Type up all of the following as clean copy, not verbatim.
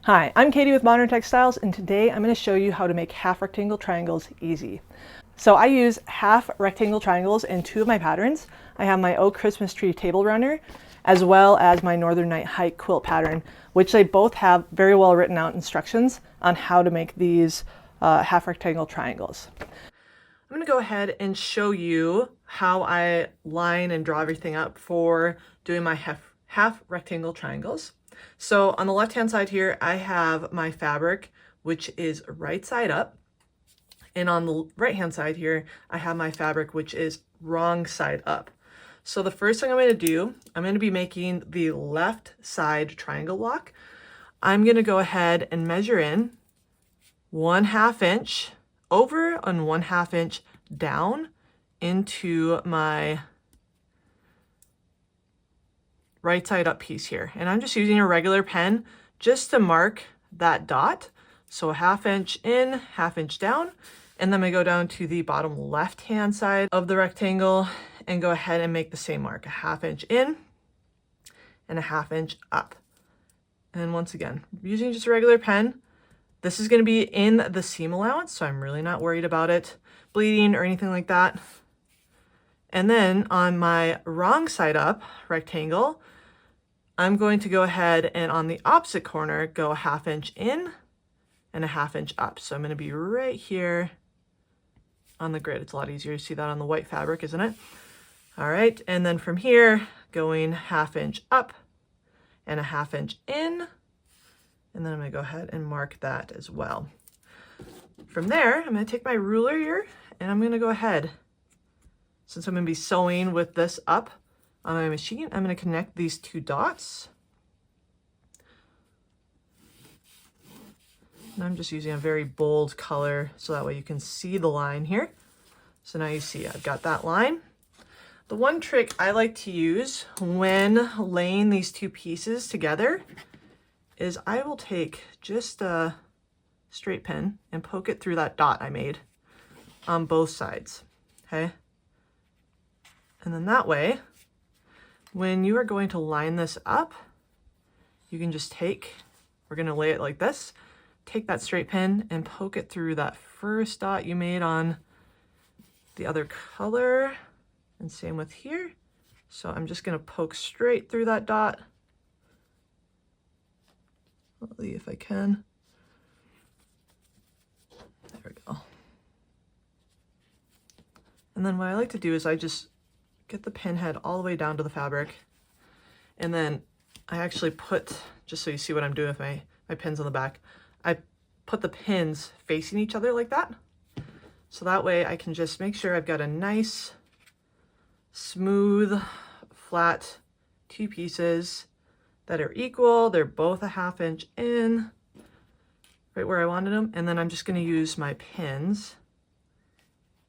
Hi, I'm Katie with Modern Textiles, and today I'm going to show you how to make half rectangle triangles easy. So I use half rectangle triangles in two of my patterns. I have my Oak Christmas Tree Table Runner, as well as my Northern Night Hike quilt pattern, which they both have very well written out instructions on how to make these half rectangle triangles. I'm going to go ahead and show you how I line and draw everything up for doing my half rectangle triangles. So on the left hand side here, I have my fabric, which is right side up. And on the right hand side here, I have my fabric, which is wrong side up. So the first thing I'm going to do, I'm going to be making the left side triangle block. I'm going to go ahead and measure in 1/2 inch over and 1/2 inch down into my right side up piece here. And I'm just using a regular pen just to mark that dot. So 1/2 inch in, 1/2 inch down. And then I go down to the bottom left hand side of the rectangle and go ahead and make the same mark, 1/2 inch in and 1/2 inch up. And once again, using just a regular pen, this is going to be in the seam allowance, so I'm really not worried about it bleeding or anything like that. And then on my wrong side up rectangle, I'm going to go ahead and on the opposite corner, go 1/2 inch in and 1/2 inch up. So I'm going to be right here on the grid. It's a lot easier to see that on the white fabric, isn't it? All right, and then from here, going 1/2 inch up and 1/2 inch in. And then I'm going to go ahead and mark that as well. From there, I'm going to take my ruler here and I'm going to go ahead, since I'm going to be sewing with this up on my machine, I'm going to connect these two dots. And I'm just using a very bold color so that way you can see the line here. So now you see I've got that line. The one trick I like to use when laying these two pieces together is I will take just a straight pin and poke it through that dot I made on both sides, okay? And then that way, when you are going to line this up, you can just we're gonna lay it like this, take that straight pin and poke it through that first dot you made on the other color, and same with here. So I'm just gonna poke straight through that dot. Let's see if I can. There we go. And then what I like to do is I just get the pin head all the way down to the fabric. And then I actually put, just so you see what I'm doing with my pins on the back, I put the pins facing each other like that. So that way I can just make sure I've got a nice, smooth, flat two pieces that are equal. They're both 1/2 inch in, right where I wanted them. And then I'm just going to use my pins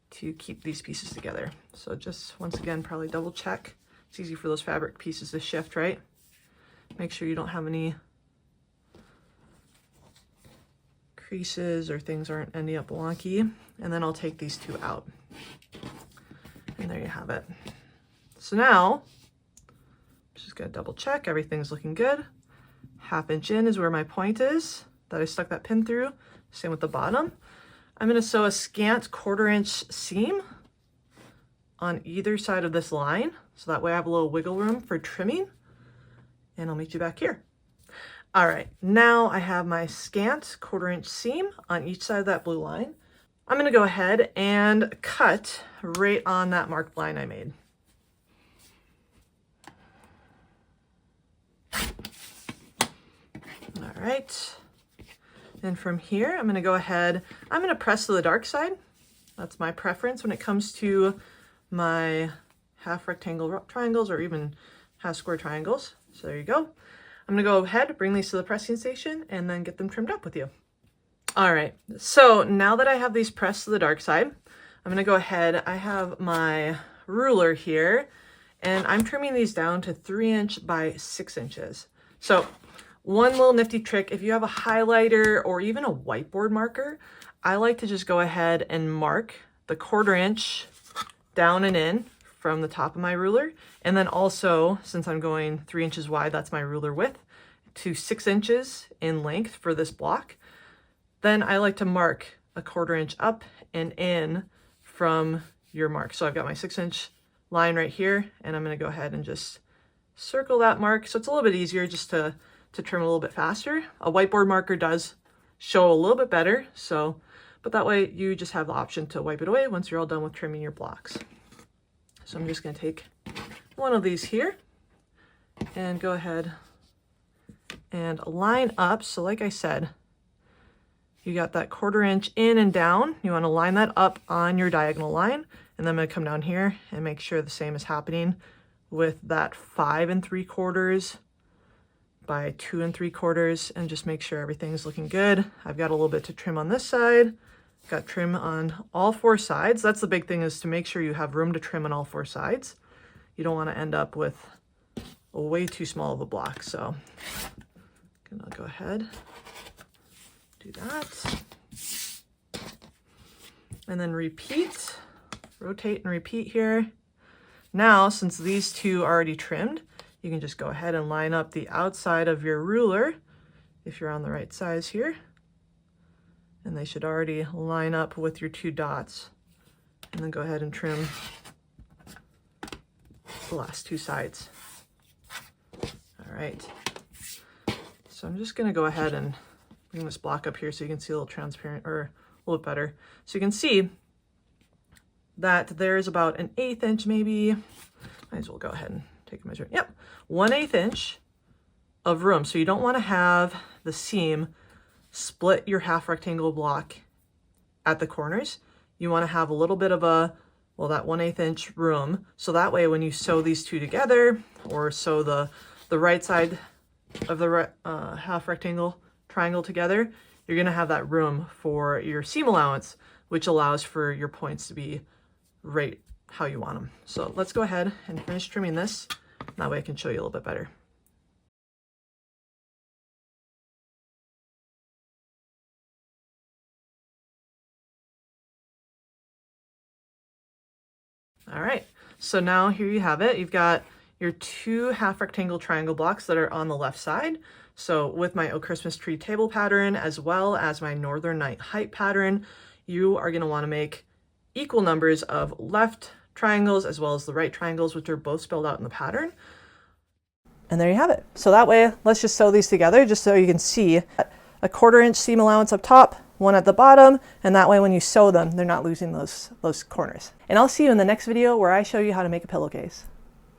to keep these pieces together. So just once again, probably double check. It's easy for those fabric pieces to shift, right? Make sure you don't have any creases or things aren't ending up wonky. And then I'll take these two out. And there you have it. So now, just gonna double check everything's looking good. 1/2 inch in is where my point is that I stuck that pin through. Same with the bottom. I'm gonna sew a scant 1/4 inch seam on either side of this line. So that way I have a little wiggle room for trimming. And I'll meet you back here. All right, now I have my scant 1/4 inch seam on each side of that blue line. I'm gonna go ahead and cut right on that marked line I made. All right, and from here, I'm gonna go ahead, I'm gonna press to the dark side. That's my preference when it comes to my half rectangle triangles or even half square triangles. So there you go. I'm gonna go ahead, bring these to the pressing station and then get them trimmed up with you. All right, so now that I have these pressed to the dark side, I'm gonna go ahead, I have my ruler here and I'm trimming these down to 3 inch by 6 inches. So one little nifty trick, if you have a highlighter or even a whiteboard marker, I like to just go ahead and mark the 1/4 inch down and in from the top of my ruler. And then also, since I'm going 3 inches wide, that's my ruler width, to 6 inches in length for this block. Then I like to mark a 1/4 inch up and in from your mark. So I've got my 6-inch line right here, and I'm going to go ahead and just circle that mark. So it's a little bit easier just to trim a little bit faster. A whiteboard marker does show a little bit better, so, but that way you just have the option to wipe it away once you're all done with trimming your blocks. So I'm just going to take one of these here and go ahead and line up. So like I said, you got that 1/4 inch in and down. You want to line that up on your diagonal line. And then I'm going to come down here and make sure the same is happening with that 5 3/4 by 2 3/4, and just make sure everything's looking good. I've got a little bit to trim on this side. Got trim on all 4 sides. That's the big thing, is to make sure you have room to trim on all 4 sides. You don't want to end up with a way too small of a block. So I'm gonna go ahead, do that. And then repeat, rotate and repeat here. Now, since these two are already trimmed, you can just go ahead and line up the outside of your ruler if you're on the right size here. And they should already line up with your 2 dots. And then go ahead and trim the last 2 sides. All right. So I'm just going to go ahead and bring this block up here so you can see a little transparent, or a little bit better. So you can see that there's about an 1/8 inch maybe. Might as well go ahead and take a measure. Yep, 1/8 inch of room. So you don't want to have the seam split your half rectangle block at the corners. You want to have a little bit of a, well, that 1/8 inch room. So that way when you sew these two together, or sew the right side of the half rectangle triangle together, you're going to have that room for your seam allowance, which allows for your points to be right how you want them. So let's go ahead and finish trimming this. That way I can show you a little bit better. All right, so now here you have it. You've got your 2 half rectangle triangle blocks that are on the left side. So with my O Christmas Tree table pattern, as well as my Northern Night height pattern, you are going to want to make equal numbers of left triangles as well as the right triangles, which are both spelled out in the pattern. And there you have it. So that way, let's just sew these together just so you can see a 1/4 inch seam allowance up top, 1 at the bottom, and that way when you sew them, they're not losing those corners. And I'll see you in the next video where I show you how to make a pillowcase.